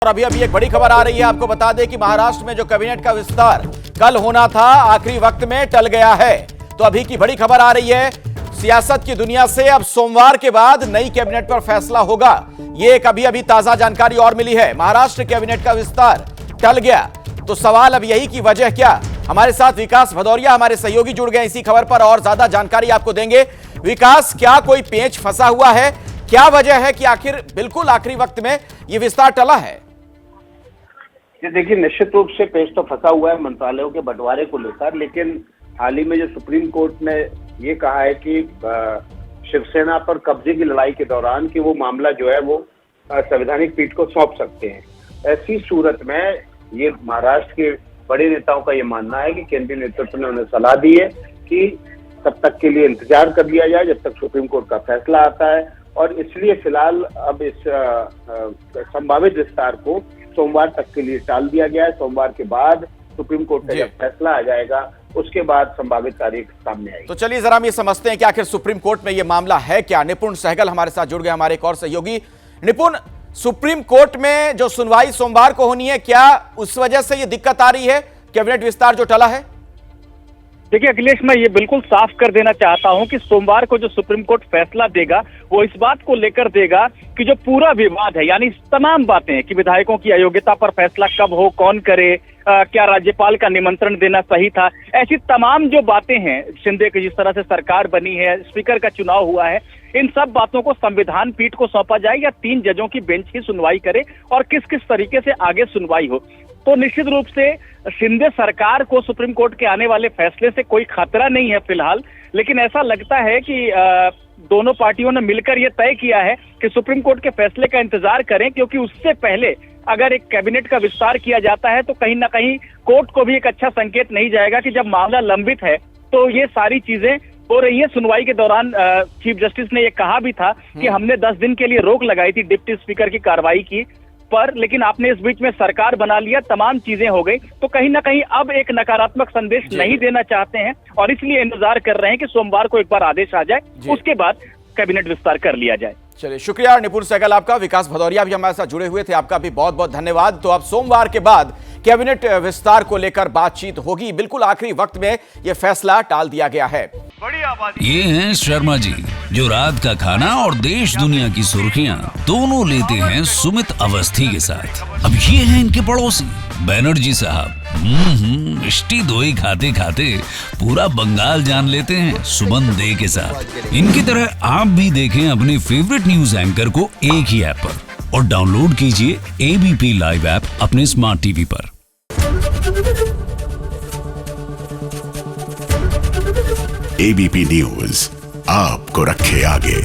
और अभी अभी एक बड़ी खबर आ रही है। आपको बता दें कि महाराष्ट्र में जो कैबिनेट का विस्तार कल होना था, आखिरी वक्त में टल गया है। तो अभी की बड़ी खबर आ रही है सियासत की दुनिया से, अब सोमवार के बाद नई कैबिनेट पर फैसला होगा। ये एक अभी अभी ताजा जानकारी और मिली है। महाराष्ट्र कैबिनेट का विस्तार टल गया, तो सवाल अब यही कि वजह क्या। हमारे साथ विकास भदौरिया हमारे सहयोगी जुड़ गए इसी खबर पर और ज्यादा जानकारी आपको देंगे। विकास, क्या कोई पेच फंसा हुआ है? क्या वजह है कि आखिर बिल्कुल आखिरी वक्त में ये विस्तार टला है? देखिए, निश्चित रूप से पेच तो फंसा हुआ है मंत्रालयों के बंटवारे को लेकर, लेकिन हाल ही में जो सुप्रीम कोर्ट ने ये कहा है कि शिवसेना पर कब्जे की लड़ाई के दौरान कि वो मामला जो है वो संवैधानिक पीठ को सौंप सकते हैं। ऐसी सूरत में ये महाराष्ट्र के बड़े नेताओं का ये मानना है कि केंद्रीय नेतृत्व ने उन्हें सलाह दी है कि तब तक के लिए इंतजार कर लिया जाए जब तक सुप्रीम कोर्ट का फैसला आता है, और इसलिए फिलहाल अब इस संभावित विस्तार को सोमवार तक के लिए टाल दिया गया है। सोमवार के बाद सुप्रीम कोर्ट का जब फैसला आ जाएगा उसके बाद संभावित तारीख सामने आएगी। तो चलिए जरा हम ये समझते हैं कि आखिर सुप्रीम कोर्ट में ये मामला है क्या। निपुण सहगल हमारे साथ जुड़ गए, हमारे एक और सहयोगी। निपुण, सुप्रीम कोर्ट में जो सुनवाई सोमवार को होनी है, क्या उस वजह से ये दिक्कत आ रही है, कैबिनेट विस्तार जो टला है? देखिए अखिलेश, मैं ये बिल्कुल साफ कर देना चाहता हूं कि सोमवार को जो सुप्रीम कोर्ट फैसला देगा वो इस बात को लेकर देगा कि जो पूरा विवाद है, यानी तमाम बातें कि विधायकों की अयोग्यता पर फैसला कब हो, कौन करे, क्या राज्यपाल का निमंत्रण देना सही था, ऐसी तमाम जो बातें हैं, शिंदे की जिस तरह से सरकार बनी है, स्पीकर का चुनाव हुआ है, इन सब बातों को संविधान पीठ को सौंपा जाए या 3 जजों की बेंच ही सुनवाई करे और किस किस तरीके से आगे सुनवाई हो। तो निश्चित रूप से शिंदे सरकार को सुप्रीम कोर्ट के आने वाले फैसले से कोई खतरा नहीं है फिलहाल, लेकिन ऐसा लगता है कि दोनों पार्टियों ने मिलकर ये तय किया है कि सुप्रीम कोर्ट के फैसले का इंतजार करें, क्योंकि उससे पहले अगर एक कैबिनेट का विस्तार किया जाता है तो कहीं ना कहीं कोर्ट को भी एक अच्छा संकेत नहीं जाएगा कि जब मामला लंबित है तो ये सारी चीजें हो रही है। सुनवाई के दौरान चीफ जस्टिस ने ये कहा भी था कि हमने 10 दिन के लिए रोक लगाई थी डिप्टी स्पीकर की कार्रवाई की पर, लेकिन आपने इस बीच में सरकार बना लिया, तमाम चीजें हो गई, तो कहीं ना कहीं अब एक नकारात्मक संदेश नहीं देना चाहते हैं और इसलिए इंतजार कर रहे हैं कि सोमवार को एक बार आदेश आ जाए, उसके बाद कैबिनेट विस्तार कर लिया जाए। चलिए, शुक्रिया निपुण सहगल आपका। विकास भदौरिया भी हमारे साथ जुड़े हुए थे, आपका भी बहुत बहुत धन्यवाद। तो अब सोमवार के बाद कैबिनेट विस्तार को लेकर बातचीत होगी। बिल्कुल आखिरी वक्त में यह फैसला टाल दिया गया है। ये हैं शर्मा जी, जो रात का खाना और देश दुनिया की सुर्खियां दोनों लेते हैं सुमित अवस्थी के साथ। अब ये हैं इनके पड़ोसी बनर्जी साहब। मिष्टी दोई खाते खाते पूरा बंगाल जान लेते हैं सुमन दे के साथ। इनकी तरह आप भी देखें अपने फेवरेट न्यूज एंकर को एक ही ऐप पर और डाउनलोड कीजिए एबीपी लाइव ऐप अपने स्मार्ट टीवी पर। एबीपी न्यूज आपको रखे आगे।